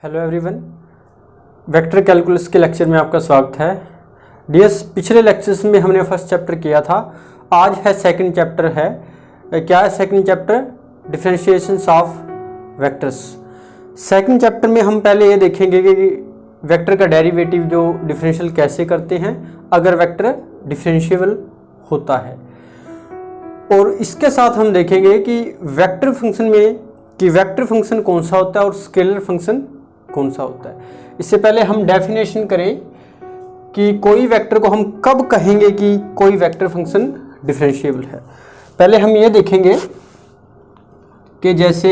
Hello everyone, vector calculus के lecture में आपका स्वागत है। डीएस, पिछले लेक्चर्स में हमने फर्स्ट चैप्टर किया था, आज है सेकंड चैप्टर है। क्या है second chapter? Differentiations of vectors. Second chapter में हम पहले ये देखेंगे कि वेक्टर का डेरिवेटिव जो डिफरेंशियल कैसे करते हैं अगर वेक्टर डिफरेंशिएबल होता है, और इसके साथ हम देखेंगे कि वेक्टर फंक्शन में कि वेक्टर फंक्शन कौन सा होता है और स्केलर फंक्शन कौन सा होता है। इससे पहले हम डेफिनेशन करें कि कोई वेक्टर को हम कब कहेंगे कि कोई वेक्टर फंक्शन डिफरेंशिएबल है। पहले हम ये देखेंगे कि जैसे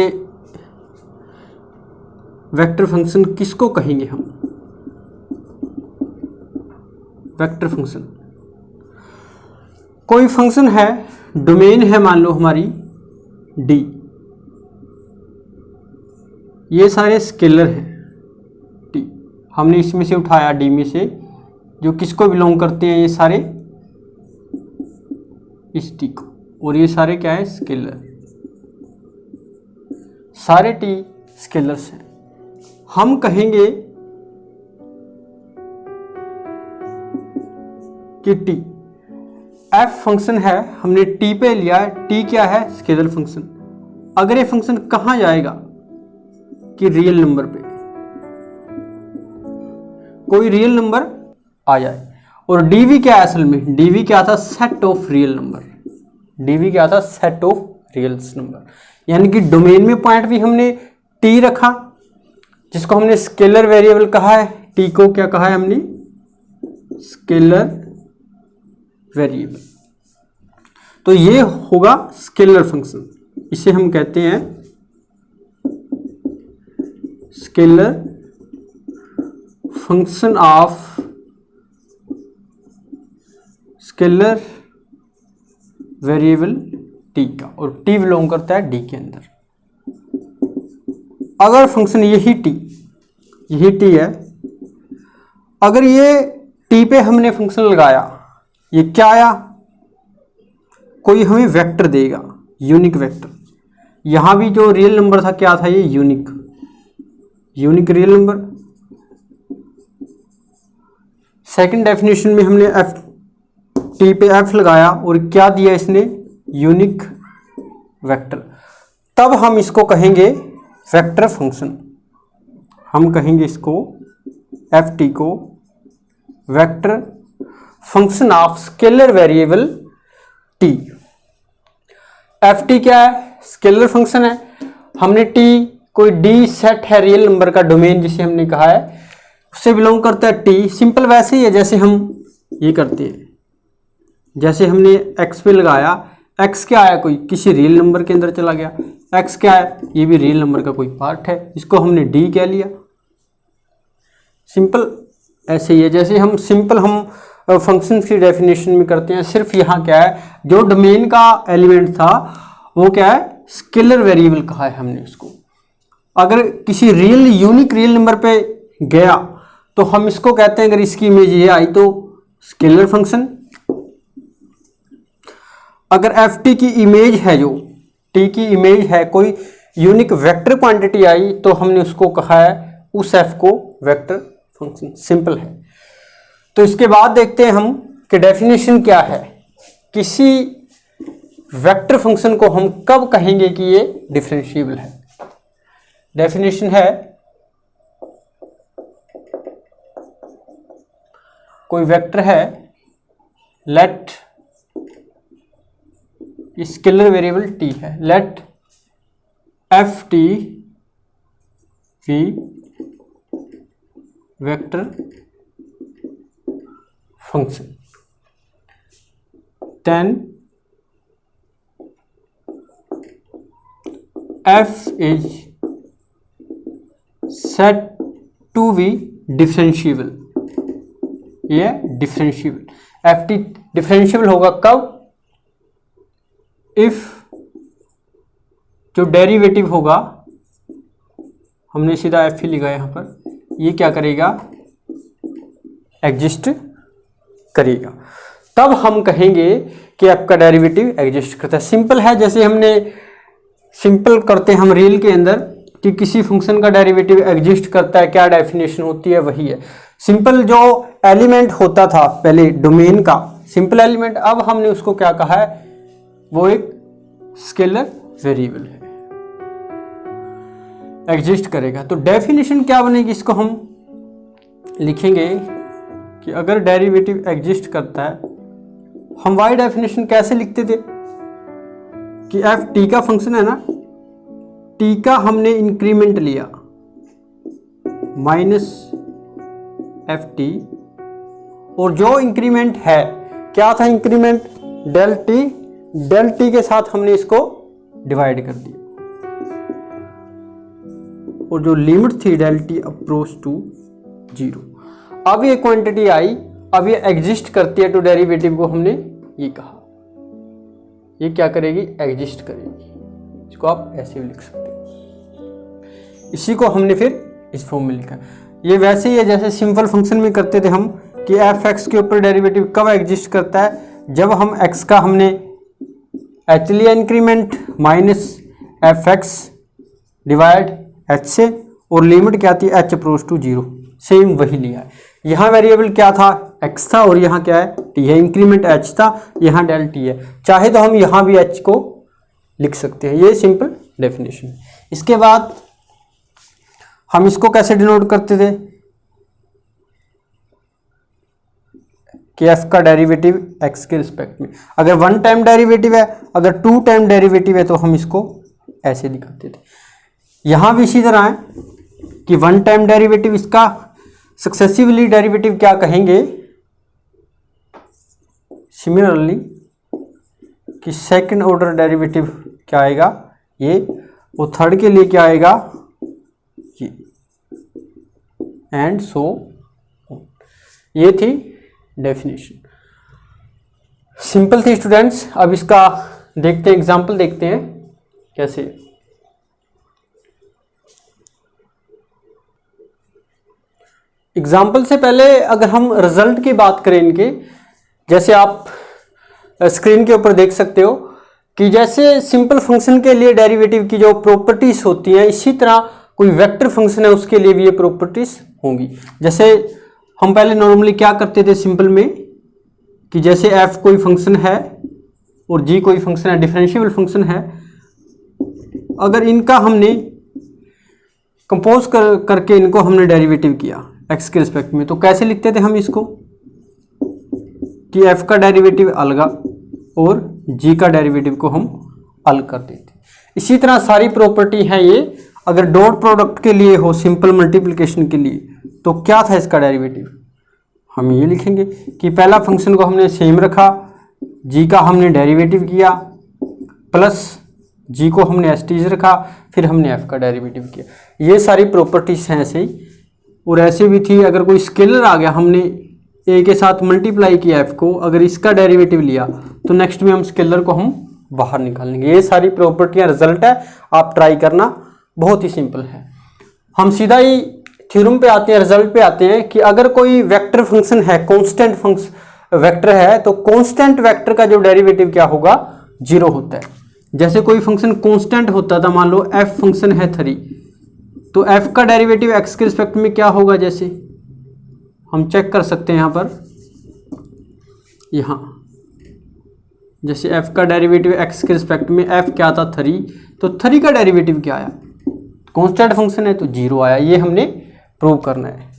वेक्टर फंक्शन किसको कहेंगे हम। वेक्टर फंक्शन कोई फंक्शन है, डोमेन है मान लो हमारी डी, ये सारे स्केलर हैं टी, हमने इसमें से उठाया डी में से, जो किसको बिलोंग करते हैं ये सारे इस टी को, और ये सारे क्या है? स्केलर। सारे टी स्केलर्स हैं। हम कहेंगे कि टी एफ फंक्शन है, हमने टी पे लिया, टी क्या है? Scalar function. अगर ये फंक्शन कहां जाएगा कि रियल नंबर पे कोई रियल नंबर आ जाए, और डीवी क्या है असल में? डीवी क्या था? Set of real number. DV क्या था? Set of real number. यानी कि डोमेन में पॉइंट भी हमने टी रखा, जिसको हमने स्केलर वेरिएबल कहा है। टी को क्या कहा है हमने? Scalar variable. तो ये होगा स्केलर फंक्शन, इसे हम कहते हैं scalar function of scalar variable T का, और टी बिलोंग करता है डी के अंदर। अगर फंक्शन यही टी है, अगर ये टी पे हमने फंक्शन लगाया, ये क्या आया? कोई हमें वेक्टर देगा, यूनिक वेक्टर। यहां भी जो रियल नंबर था क्या था? ये unique real number. Second definition में हमने एफ टी पे एफ लगाया और क्या दिया इसने? Unique vector. तब हम इसको कहेंगे वेक्टर फंक्शन। हम कहेंगे इसको एफ टी को vector function of scalar variable T. F T क्या है? स्केलर फंक्शन है। हमने टी, कोई डी सेट है रियल नंबर का, डोमेन जिसे हमने कहा है, उससे बिलोंग करता है टी। सिंपल वैसे ही है जैसे हम ये करते हैं, जैसे हमने एक्स पे लगाया, एक्स क्या आया? कोई किसी रियल नंबर के अंदर चला गया। एक्स क्या है? ये भी रियल नंबर का कोई पार्ट है, इसको हमने डी कह लिया। सिंपल ऐसे ही है जैसे हम फंक्शन की डेफिनेशन में करते हैं। सिर्फ यहाँ क्या है, जो डोमेन का एलिमेंट था वो क्या है? स्केलर वेरिएबल कहा है हमने उसको। अगर किसी यूनिक रियल नंबर पे गया तो हम इसको कहते हैं, अगर इसकी इमेज ये आई तो स्केलर फंक्शन। अगर एफ टी की इमेज है, जो टी की इमेज है, कोई यूनिक वेक्टर क्वांटिटी आई तो हमने उसको कहा है, उस एफ को वेक्टर फंक्शन। सिंपल है। तो इसके बाद देखते हैं हम कि डेफिनेशन क्या है। किसी वेक्टर फंक्शन को हम कब कहेंगे कि ये डिफरेंशिएबल है। डेफिनेशन है, कोई वेक्टर है, लेट स्केलर वेरिएबल टी है, let F T be vector function, then F is set to be differentiable. ये डिफरेंशिएबल। एफ टी डिफरेंशिएबल होगा कब? इफ जो डेरिवेटिव होगा, हमने सीधा एफ ही लिखा यहां पर, ये क्या करेगा? एग्जिस्ट करेगा। तब हम कहेंगे कि एफ का डेरिवेटिव एग्जिस्ट करता है। सिंपल है, जैसे हमने सिंपल करते हैं हम रियल के अंदर, कि किसी फंक्शन का डेरिवेटिव एग्जिस्ट करता है, क्या डेफिनेशन होती है, वही है। सिंपल जो एलिमेंट होता था पहले डोमेन का, सिंपल एलिमेंट, अब हमने उसको क्या कहा है, वो एक स्केलर वेरिएबल है, एग्जिस्ट करेगा। तो डेफिनेशन क्या बनेगी, इसको हम लिखेंगे कि अगर डेरिवेटिव एग्जिस्ट करता है, हम वाई डेफिनेशन कैसे लिखते थे कि एफ टी का फंक्शन है ना, टी का हमने इंक्रीमेंट लिया माइनस एफ टी, और जो इंक्रीमेंट है, क्या था इंक्रीमेंट, डेल टी के साथ हमने इसको डिवाइड कर दिया, और जो लिमिट थी डेल टी अप्रोच टू 0। अब ये क्वांटिटी आई, अब ये एग्जिस्ट करती है, तो डेरिवेटिव को हमने ये कहा, ये क्या करेगी, एग्जिस्ट करेगी। इसको आप ऐसे भी लिख सकते हैं, इसी को हमने फिर इस फॉर्म में लिखा। ये वैसे ही है जैसे सिंपल फंक्शन में करते थे हम कि एफ एक्स के ऊपर डेरिवेटिव कब एग्जिस्ट करता है, जब हम एक्स का हमने एच लिया increment minus F x divide H से, और लिमिट क्या थी, एच अप्रोच टू 0, सेम वही लिया है। यहाँ वेरिएबल क्या था, एक्स था, और यहाँ क्या है, टी है, इंक्रीमेंट एच था, यहाँ डेल टी है, चाहे तो हम यहाँ भी एच को लिख सकते हैं। ये सिंपल डेफिनेशन। इसके बाद हम इसको कैसे डिनोट करते थे कि एफ का डेरिवेटिव एक्स के रिस्पेक्ट में, अगर 1 टाइम डेरिवेटिव है, अगर 2 टाइम डेरिवेटिव है, तो हम इसको ऐसे दिखाते थे। यहां भी इसी तरह है कि 1 टाइम डेरिवेटिव, इसका सक्सेसिवली डेरिवेटिव क्या कहेंगे, सिमिलरली कि सेकंड ऑर्डर डेरिवेटिव क्या आएगा, ये, वो थर्ड के लिए क्या आएगा, ये, एंड सो। ये थी डेफिनेशन, सिंपल थी स्टूडेंट्स। अब इसका देखते हैं, एग्जाम्पल देखते हैं कैसे। एग्जाम्पल से पहले अगर हम रिजल्ट की बात करें इनके, जैसे आप स्क्रीन के ऊपर देख सकते हो कि जैसे सिंपल फंक्शन के लिए डेरिवेटिव की जो प्रॉपर्टीज होती हैं, इसी तरह कोई वेक्टर फंक्शन है उसके लिए भी ये प्रॉपर्टीज होंगी। जैसे हम पहले नॉर्मली क्या करते थे सिंपल में कि जैसे f कोई फंक्शन है और g कोई फंक्शन है, डिफरेंशिएबल फंक्शन है, अगर इनका हमने कंपोज करके इनको हमने डेरिवेटिव किया x के रिस्पेक्ट में, तो कैसे लिखते थे हम इसको कि f का डेरिवेटिव अलग और g का डेरिवेटिव को हम अलग कर देते। इसी तरह सारी प्रॉपर्टी है ये। अगर डॉट प्रोडक्ट के लिए हो, सिंपल मल्टीप्लिकेशन के लिए, तो क्या था इसका डेरिवेटिव, हम ये लिखेंगे कि पहला फंक्शन को हमने सेम रखा, g का हमने डेरिवेटिव किया, प्लस g को हमने एसटीज रखा, फिर हमने f का डेरिवेटिव किया। ये सारी प्रॉपर्टीज हैं ऐसे ही। और ऐसे भी थी, अगर कोई स्केलर आ गया, हमने a के साथ मल्टीप्लाई किया f को, अगर इसका डेरिवेटिव लिया तो नेक्स्ट में हम स्केलर को हम बाहर निकाल लेंगे। ये सारी प्रॉपर्टियां रिजल्ट है, आप ट्राई करना, बहुत ही सिंपल है। हम सीधा ही थ्योरम पे आते हैं, रिजल्ट पे आते हैं कि अगर कोई वेक्टर फंक्शन है, कांस्टेंट फंक्शन वेक्टर है, तो कांस्टेंट वेक्टर का जो डेरिवेटिव क्या होगा, 0 होता है। जैसे कोई फंक्शन कांस्टेंट होता था, मान लो f फंक्शन है 3, तो f का डेरिवेटिव x के रिस्पेक्ट में क्या होगा, जैसे हम चेक कर सकते हैं यहाँ पर, यहाँ जैसे f का डेरिवेटिव x के रिस्पेक्ट में, f क्या था 3, तो 3 का डेरिवेटिव क्या आया, कांस्टेंट फंक्शन है तो 0 आया। ये हमने प्रूव करना है।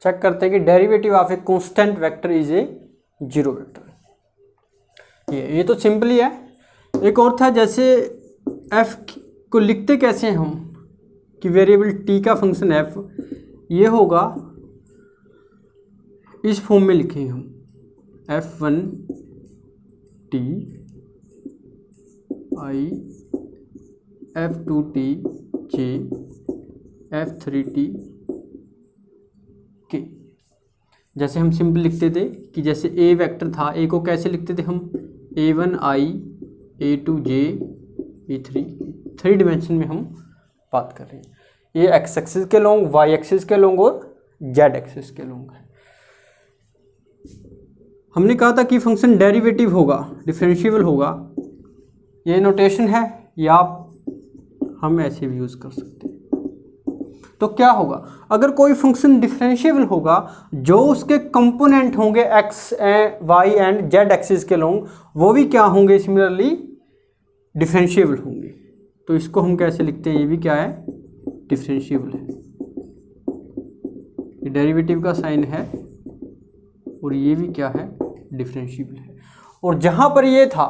चेक करते हैं कि derivative of a constant vector is a 0 vector. ये तो सिंपल ही है। एक और था, जैसे f को लिखते कैसे हैं हम, कि वेरिएबल t का फंक्शन f, ये होगा इस फॉर्म में लिखेंगे हम, f1 t i, f2 t j, f3 t k। जैसे हम सिंपल लिखते थे कि जैसे a वेक्टर था, a को कैसे लिखते थे हम, a1 i, a2 j, a3, 3 dimension में हम बात कर रहे हैं। ये x एक्सिस के लॉन्ग, y एक्सिस के लॉन्ग और z एक्सिस के लॉन्ग है। हमने कहा था कि फंक्शन डेरिवेटिव होगा, डिफरेंशिएबल होगा। ये नोटेशन है, या आप हम ऐसे भी यूज़ कर सकते हैं। तो क्या होगा, अगर कोई फंक्शन डिफरेंशिएबल होगा जो उसके कंपोनेंट होंगे X Y and Z axis के लोग, वो भी क्या होंगे, सिमिलरली डिफरेंशिएबल होंगे। तो इसको हम कैसे लिखते हैं, ये भी क्या है, डिफरेंशिएबल है, ये डेरिवेटिव का साइन है और ये भी क्या है, डिफरेंशिएबल है। और जहां पर ये था,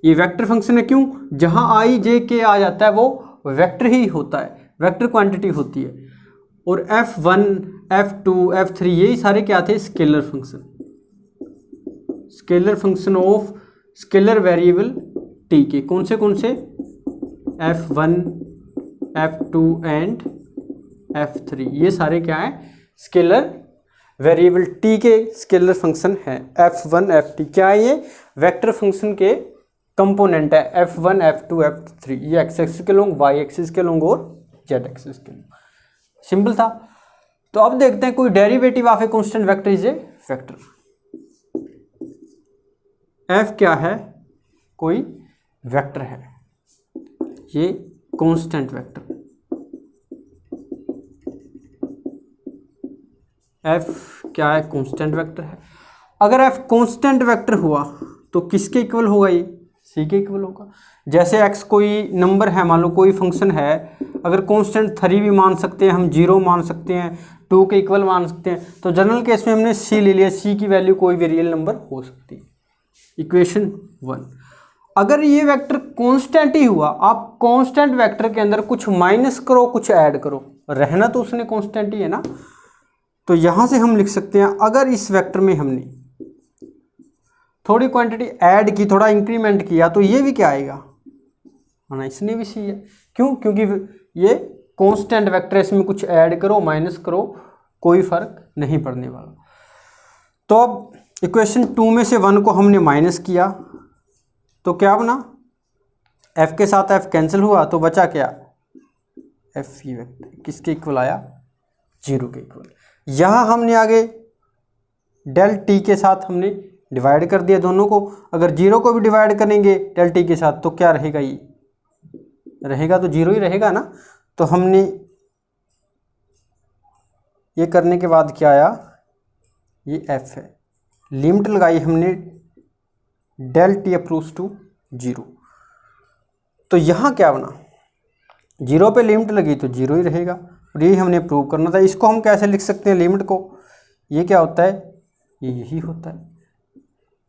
ये वेक्टर फंक्शन है, क्यों, जहां आई जे के आ जाता है वो वेक्टर ही होता है, वेक्टर क्वांटिटी होती है। और f1 f2 f3 यही सारे क्या थे, scalar function, scalar function of scalar variable t के, कौन से f1 f2 एंड f3, ये सारे क्या है, स्केलर वेरिएबल t के स्केलर फंक्शन है। f1 f2 क्या है, ये वेक्टर फंक्शन के कंपोनेंट है, f1 f2 f3, ये x एक्सिस के लोग, y एक्सिस के लोग और z एक्सिस के लोग। सिंपल था। तो अब देखते हैं कोई derivative of a constant vector is a vector. f क्या है, कोई वेक्टर है, ये कांस्टेंट वेक्टर, f क्या है, कांस्टेंट वेक्टर है। अगर f कांस्टेंट वेक्टर हुआ तो किसके इक्वल होगा, ये c के इक्वल होगा। जैसे x कोई नंबर है, मान लो कोई फंक्शन है, अगर कांस्टेंट 3 भी मान सकते हैं हम, 0 मान सकते हैं, 2 के इक्वल मान सकते हैं, तो जनरल केस में हमने c ले लिया, c की वैल्यू कोई भी रियल नंबर हो सकती है। इक्वेशन 1। अगर ये वेक्टर कांस्टेंट ही हुआ, आप कांस्टेंट वेक्टर के अंदर कुछ माइनस करो कुछ ऐड करो, रहना तो उसने कांस्टेंट ही है ना। तो यहां से हम लिख सकते हैं, अगर इस वेक्टर में हमने थोड़ी क्वांटिटी ऐड की, थोड़ा इंक्रीमेंट किया, तो ये भी क्या आएगा, ना इसने भी सी है। क्यों, क्योंकि ये कांस्टेंट वेक्टर है, इसमें कुछ ऐड करो माइनस करो कोई फर्क नहीं पड़ने वाला। तो अब इक्वेशन 2 में से 1 को हमने माइनस किया तो क्या बना, f के साथ f कैंसिल हुआ तो बचा क्या, f ही वेक्टर किसके इक्वल आया, 0 के इक्वल। यहाँ हमने आगे डेल टी के साथ हमने डिवाइड कर दिया दोनों को, अगर 0 को भी डिवाइड करेंगे डेल टी के साथ तो क्या रहेगा, ये रहेगा तो 0 ही रहेगा ना। तो हमने ये करने के बाद क्या आया, ये f है, लिमिट लगाई हमने डेल टी अप्रोच टू 0, तो यहाँ क्या बना, 0 पे लिमिट लगी तो 0 ही रहेगा, और यही हमने प्रूव करना था। इसको हम कैसे लिख सकते हैं, लिमिट को, ये क्या होता है, ये यही होता है।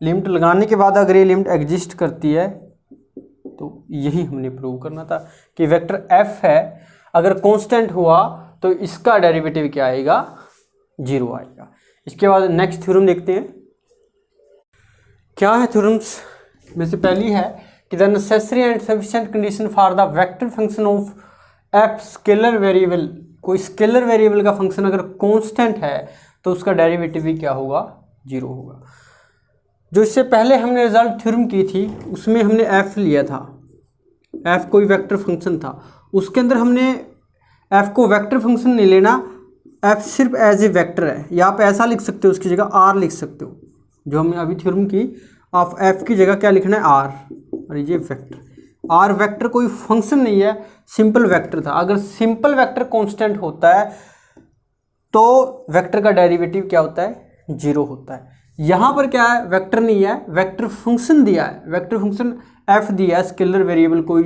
लिमिट लगाने के बाद अगर ये लिमिट एग्जिस्ट करती है तो यही हमने प्रूव करना था कि वेक्टर f है, अगर कांस्टेंट हुआ तो इसका डेरिवेटिव क्या आएगा, 0 आएगा। इसके बाद नेक्स्ट थ्योरम देखते हैं। क्या है थ्योरम्स में से पहली है कि the necessary and sufficient condition for the vector function of f scalar variable, कोई स्केलर वेरिएबल का फंक्शन अगर कांस्टेंट है तो उसका डेरिवेटिव भी क्या होगा, 0 होगा। जो इससे पहले हमने रिजल्ट थ्योरम की थी उसमें हमने f लिया था, f कोई वेक्टर फंक्शन था, उसके अंदर हमने f को वेक्टर फंक्शन नहीं लेना, f सिर्फ एज ए वेक्टर है, या आप ऐसा लिख सकते हो, उसकी जगह r लिख सकते हो। जो हमने अभी थ्योरम की, आप f की जगह क्या लिखना है, r, और ये वेक्टर, r वेक्टर कोई फंक्शन नहीं है, सिंपल वेक्टर था। अगर सिंपल वेक्टर कांस्टेंट होता है तो वेक्टर का डेरिवेटिव क्या होता है, 0 होता है। यहाँ पर क्या है, वेक्टर नहीं है, वेक्टर फंक्शन दिया है, वेक्टर फंक्शन f दिया है, स्केलर वेरिएबल कोई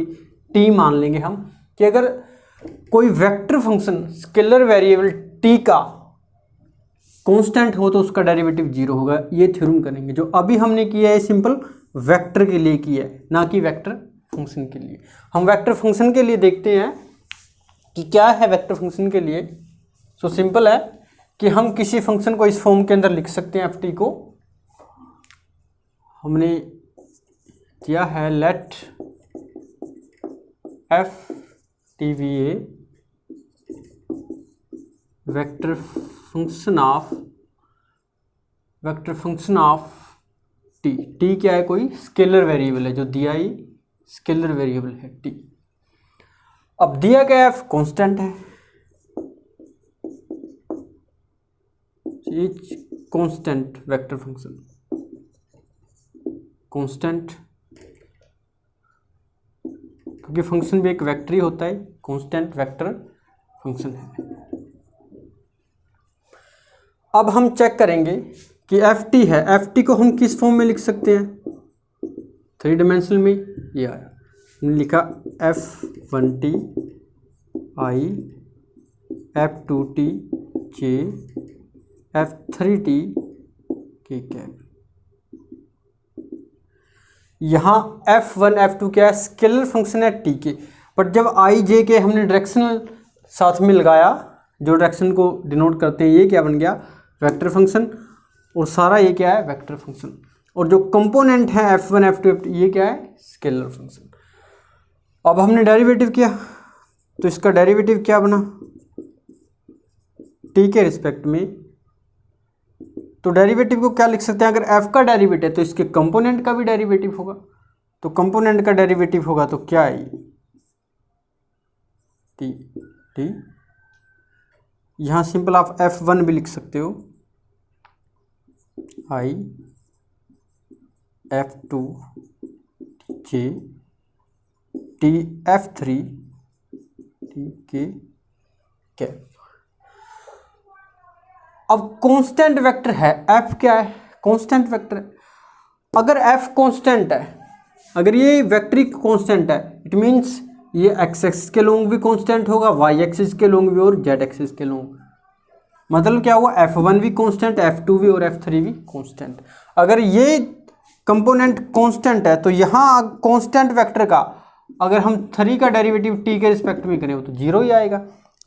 t मान लेंगे हम, कि अगर कोई vector function scalar variable t का कांस्टेंट हो तो उसका डेरिवेटिव 0 होगा। ये थ्योरम करेंगे। जो अभी हमने किया है सिंपल वेक्टर के लिए किया है, ना कि वेक्टर फंक्शन के लिए। हम वेक्टर फंक्शन के लिए देखते हैं कि क्या है वेक्टर फंक्शन के लिए। सो सिंपल है कि हम किसी फंक्शन को इस फॉर्म के अंदर लिख सकते हैं, ft को हमने किया है, let f t be a vector function of t क्या है, कोई स्केलर वेरिएबल है जो दिया ही स्केलर वेरिएबल है t। अब दिया गया f कांस्टेंट है, कांस्टेंट वेक्टर फंक्शन, कांस्टेंट क्योंकि फंक्शन भी एक वेक्टर ही होता है, कांस्टेंट वेक्टर फंक्शन है। अब हम चेक करेंगे कि एफ टी है, एफ टी को हम किस फॉर्म में लिख सकते हैं, 3 डायमेंशनल में। ये आया, हमने लिखा F1t आई, F2t j, F3t k cap. यहाँ F1 F2 क्या है, स्केलर फंक्शन है t के, बट जब आई जे के हमने डायरेक्शनल साथ में लगाया, जो डायरेक्शन को डिनोट करते हैं, ये क्या बन गया, वेक्टर फंक्शन, और सारा ये क्या है, वेक्टर फंक्शन। और जो कंपोनेंट है F1 F2 F3 ये क्या है, स्केलर फंक्शन। अब हमने डेरिवेटिव किया, तो इसका डेरिवेटिव क्या बना, t के रिस्पेक्ट में। तो डेरिवेटिव को क्या लिख सकते हैं, अगर f का डेरिवेटिव है तो इसके कंपोनेंट का भी डेरिवेटिव होगा, तो कंपोनेंट का डेरिवेटिव होगा तो क्या है, t। यहां सिंपल आप F1 भी लिख सकते हो, i F2 j t F3 t k cap. अब कांस्टेंट वेक्टर है, f क्या है, कांस्टेंट वेक्टर है। अगर f कांस्टेंट है, अगर ये वेक्टरिक कांस्टेंट है, इट मींस ये x एक्सिस के लोंग भी कांस्टेंट होगा, y एक्सिस के लोंग भी और z एक्सिस के लोंग। मतलब क्या हुआ, f1 भी कांस्टेंट, f2 भी और f3 भी कांस्टेंट। अगर ये कंपोनेंट कांस्टेंट है तो यहाँ कांस्टेंट वेक्टर का अगर हम 3 का डेरिवेटिव t के रिस्पेक्ट में करें तो 0 ही आएगा।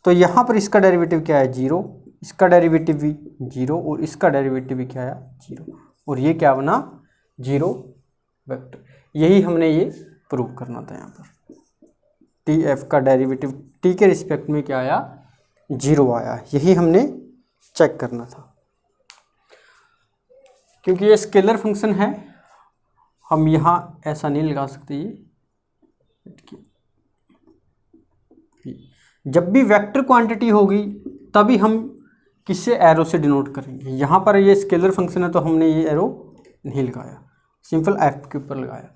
तो यहाँ पर इसका डेरिवेटिव क्या है, 0, इसका डेरिवेटिव भी 0 और इसका डेरिवेटिव भी क्या है, 0, और ये क्या बना, 0 वेक्टर। यही हमने ये प्रूव करना था। यहाँ पर टी एफ का डेरिवेटिव टी के रिस्पेक्ट में क्या आया, 0 आया, यही हमने चेक करना था। क्योंकि ये स्केलर फंक्शन है, हम यहाँ ऐसा नहीं लगा सकते। ये जब भी वेक्टर क्वांटिटी होगी तभी हम किससे, एरो से डिनोट करेंगे। यहाँ पर ये स्केलर फंक्शन है तो हमने ये एरो नहीं लगाया, सिंपल एफ के ऊपर लगाया।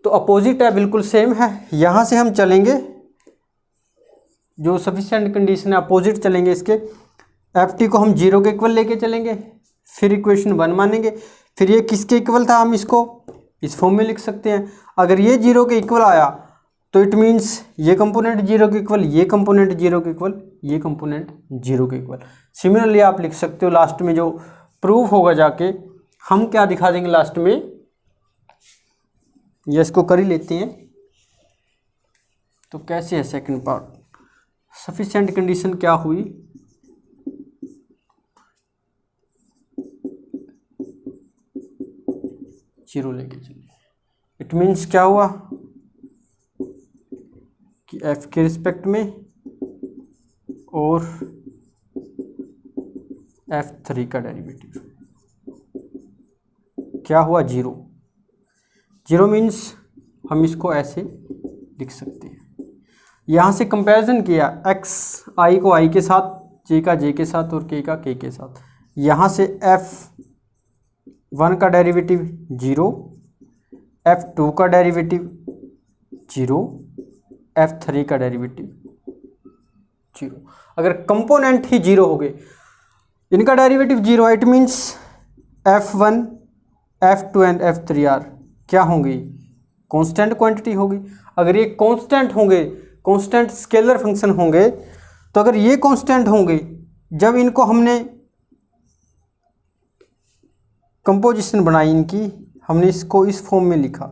तो अपोजिट है, बिल्कुल सेम है। यहाँ से हम चलेंगे, जो सफिशिएंट कंडीशन है अपोजिट चलेंगे इसके, एफ टी को हम 0 के इक्वल लेके चलेंगे, फिर इक्वेशन 1 मानेंगे। फिर ये किसके इक्वल था, हम इसको इस फॉर्म में लिख सकते हैं। अगर ये 0 के इक्वल आया तो इट मीन्स ये कंपोनेंट 0 के इक्वल, ये कंपोनेंट 0 के इक्वल, ये कंपोनेंट 0 के इक्वल। सिमिलरली आप लिख सकते हो, लास्ट में जो प्रूव होगा जाके हम क्या दिखा देंगे लास्ट में, ये इसको कर ही लेते हैं। तो कैसे है सेकंड पार्ट, सफिशिएंट कंडीशन क्या हुई, जीरो लेके चलिए। इट मीन्स क्या हुआ कि f के रिस्पेक्ट में और f3 का डेरिवेटिव क्या हुआ, 0। 0 मीन्स हम इसको ऐसे लिख सकते हैं। यहाँ से कंपैरिजन किया, x i को i के साथ, j का j के साथ और k का k के साथ। यहाँ से f1 का डेरिवेटिव 0, f2 का डेरिवेटिव 0, f3 का डेरिवेटिव 0। अगर कंपोनेंट ही 0 हो गए, इनका डेरिवेटिव 0 है, it means f1, f2 and f3 are क्या होंगी, कांस्टेंट क्वांटिटी होगी। अगर ये कांस्टेंट होंगे, कांस्टेंट स्केलर फंक्शन होंगे, तो अगर ये कांस्टेंट होंगे, जब इनको हमने कंपोजिशन बनाई इनकी, हमने इसको इस फॉर्म में लिखा।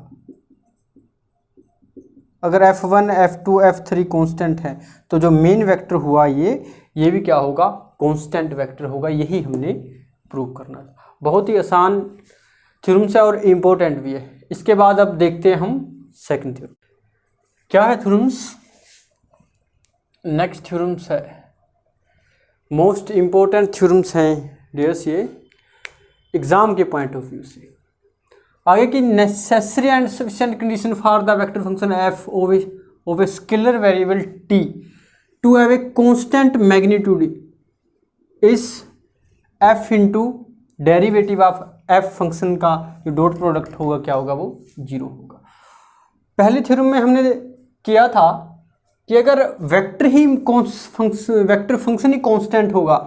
अगर f1, f2, f3 कांस्टेंट है तो जो मेन वेक्टर हुआ ये भी क्या होगा, कांस्टेंट वेक्टर होगा। यही हमने प्रूव करना था। बहुत ही आसान थ्योरम्स है और इम्पोर्टेंट भी है। इसके बाद अब देखते हैं हम सेकंड थ्योरम। क्या है थ्योरम्स, नेक्स्ट थ्योरम्स है मोस्ट इम्पोर्टेंट थ्योरम्स हैं डियर्स, ये एग्जाम के पॉइंट ऑफ व्यू से। आगे की necessary and sufficient condition for the vector function F of a scalar variable T to have a constant magnitude is F into derivative of F function का जो dot product होगा क्या होगा, वो 0 होगा। पहले थ्योरम में हमने किया था कि अगर वेक्टर फंक्शन ही कांस्टेंट होगा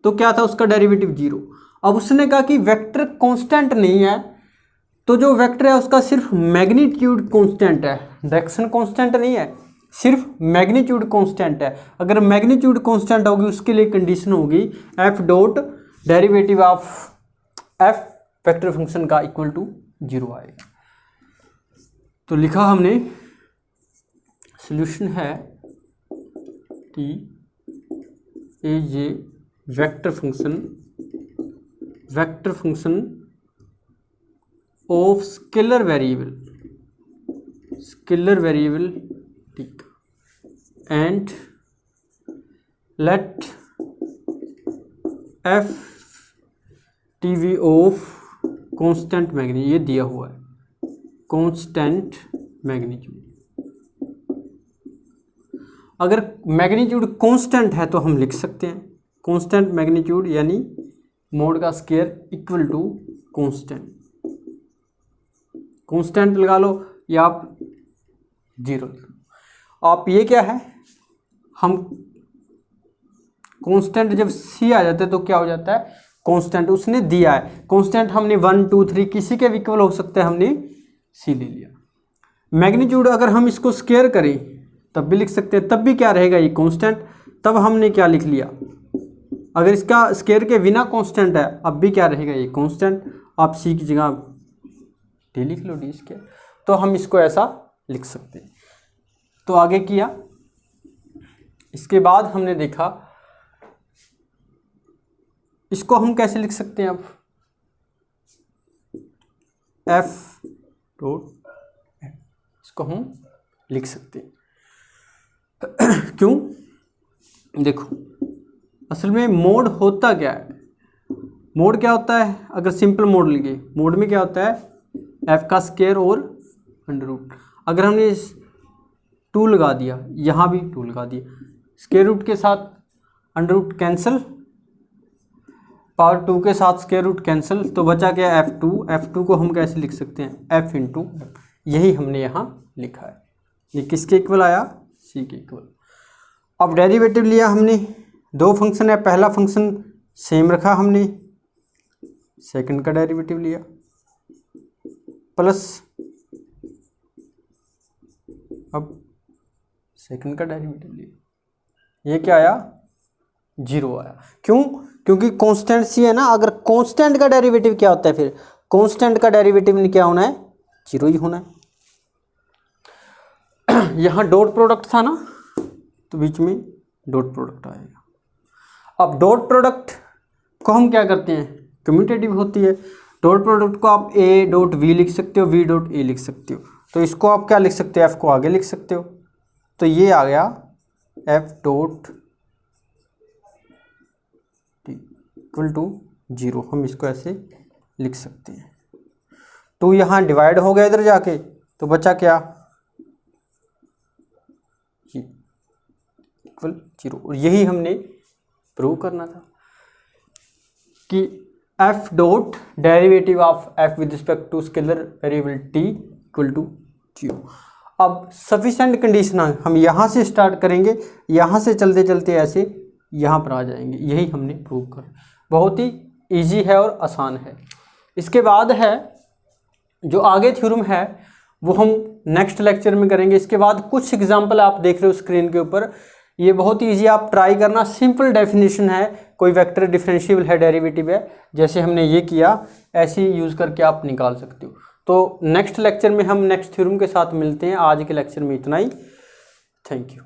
तो क्या था, उसका डेरिवेटिव 0। अब उसने कहा कि वेक्टर कांस्टेंट नहीं है, तो जो वेक्टर है उसका सिर्फ मैग्नीट्यूड कांस्टेंट है, डायरेक्शन कांस्टेंट नहीं है, सिर्फ मैग्नीट्यूड कांस्टेंट है। अगर मैग्नीट्यूड कांस्टेंट होगी उसके लिए कंडीशन होगी F dot derivative of F vector function का इक्वल टू 0 आएगा। तो लिखा हमने सॉल्यूशन है T is a vector function of scalar variable t and let F T V of constant magnitude, ये दिया हुआ है कांस्टेंट मैग्नीट्यूड। अगर मैग्नीट्यूड कांस्टेंट है तो हम लिख सकते हैं कांस्टेंट मैग्नीट्यूड यानी मोड का स्क्वायर इक्वल टू कांस्टेंट लगा लो या आप 0 लिख लो। आप ये क्या है, हम कांस्टेंट जब c आ जाता है तो क्या हो जाता है, कांस्टेंट उसने दिया है, कांस्टेंट हमने 1 2 3 किसी के भी इक्वल हो सकते हैं, हमने c ले लिया। मैग्नीट्यूड अगर हम इसको स्क्वायर करें तब भी लिख सकते हैं, तब भी क्या रहेगा ये कांस्टेंट। तब हमने क्या लिख लिया, अगर इसका स्क्वायर के बिना कांस्टेंट है अब भी क्या रहेगा ये कांस्टेंट। आप c की जगह d लिख लो, d स्क्वायर, तो हम इसको ऐसा लिख सकते हैं। तो आगे किया, इसके बाद हमने देखा इसको हम कैसे लिख सकते हैं। अब f डॉट इसको हम लिख सकते हैं क्यों, देखो असल में मोड होता क्या है, मोड क्या होता है, अगर सिंपल मोड लिखे, मोड में क्या होता है f का स्क्वायर और अंडर रूट। अगर हमने 2 लगा दिया, यहाँ भी 2 लगा दिया, स्क्वायर रूट के साथ अंडर रूट कैंसिल, पावर 2 के साथ स्क्वायर रूट कैंसिल, तो बचा क्या f2 को हम कैसे लिख सकते हैं f इंटू, यही हमने यहाँ लिखा है। ये किसके इक्वल आया, c के इक्वल। अब डेरिवेटिव लिया हमने, 2 फंक्शन है, पहला फंक्शन सेम रखा हमने, सेकंड का डेरिवेटिव लिया प्लस, अब सेकंड का डेरिवेटिव लिया, ये क्या आया 0 आया। क्यों, क्योंकि कांस्टेंट c है ना, अगर कांस्टेंट का डेरिवेटिव क्या होता है, फिर कांस्टेंट का डेरिवेटिव ने क्या होना है 0 ही होना है। यहाँ डॉट प्रोडक्ट था ना, तो बीच में डॉट प्रोडक्ट आएगा। अब डॉट प्रोडक्ट को हम क्या करते हैं, कम्यूटेटिव होती है। डॉट प्रोडक्ट को आप a डॉट v लिख सकते हो, v डॉट a लिख सकते हो, तो इसको आप क्या लिख सकते हो, f को आगे लिख सकते हो, तो ये आ गया f डॉट इक्वल टू 0। हम इसको ऐसे लिख सकते हैं। 2 यहाँ डिवाइड हो गया इधर जाके, तो बचा क्या इक्वल 0। और यही हमने प्रूव करना था कि f dot derivative of f with respect to scalar variable t equal to 0। अब सफिशेंट कंडीशन हम यहाँ से स्टार्ट करेंगे, यहाँ से चलते चलते ऐसे यहाँ पर आ जाएंगे। यही हमने प्रूव कर, बहुत ही इजी है और आसान है। इसके बाद है जो आगे थ्योरम है वो हम नेक्स्ट लेक्चर में करेंगे। इसके बाद कुछ एग्जांपल आप देख रहे हो स्क्रीन के ऊपर, ये बहुत ही इजी, आप ट्राई करना। सिंपल डेफिनेशन है, कोई वेक्टर डिफरेंशिएबल है, डेरिवेटिव है, जैसे हमने ये किया ऐसे ही यूज़ करके आप निकाल सकते हो। तो नेक्स्ट लेक्चर में हम नेक्स्ट थ्योरम के साथ मिलते हैं। आज के लेक्चर में इतना ही। Thank you.